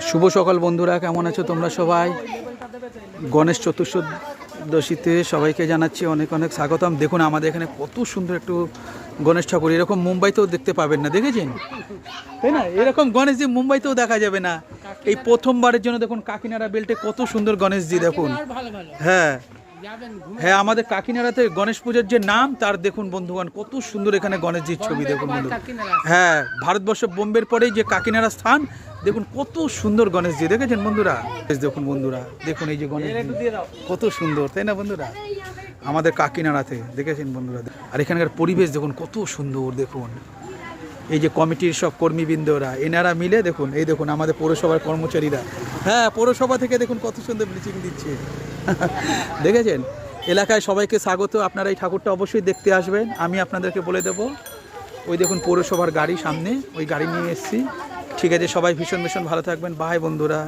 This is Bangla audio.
শুভ সকাল বন্ধুরা, কেমন আছো তোমরা সবাই? গণেশ চতুর্দশীতে সবাইকে জানাচ্ছি অনেক অনেক স্বাগতম। দেখুন আমাদের এখানে কত সুন্দর একটু গণেশ ঠাকুর, এরকম মুম্বাইতেও দেখতে পাবেন না, দেখেছেন তাই না? এরকম গণেশজি মুম্বাইতেও দেখা যাবে না। এই প্রথমবারের জন্য দেখুন কাকিনাড়া বেল্টে কত সুন্দর গণেশজি দেখুন। হ্যাঁ হ্যাঁ, আমাদের কাকিনাড়াতে গণেশ পুজোর যে নাম তার দেখুন বন্ধুগণ কত সুন্দর এখানে গণেশজির ছবি দেখুন বন্ধু। হ্যাঁ, ভারতবর্ষ বোম্বের পরেই যে কাকিনাড়া স্থান, দেখুন কত সুন্দর গণেশজি দেখেছেন বন্ধুরা। দেখুন বন্ধুরা, দেখুন এই যে গণেশ কত সুন্দর, তাই না বন্ধুরা? আমাদের কাকিনাড়াতে দেখেছেন বন্ধুরা। আর এখানকার পরিবেশ দেখুন কত সুন্দর। দেখুন এই যে কমিটির সব কর্মীবৃন্দরা, এনারা মিলে দেখুন, এই দেখুন আমাদের পৌরসভার কর্মচারীরা, হ্যাঁ পৌরসভা থেকে দেখুন কত সুন্দর ব্লিচিং দিচ্ছে দেখেছেন। এলাকায় সবাইকে স্বাগত, আপনারা এই ঠাকুরটা অবশ্যই দেখতে আসবেন। আমি আপনাদেরকে বলে দেবো, ওই দেখুন পৌরসভার গাড়ি সামনে, ওই গাড়ি নিয়ে এসেছি। ঠিক আছে, সবাই ভীষণ ভীষণ ভালো থাকবেন। বাই বন্ধুরা।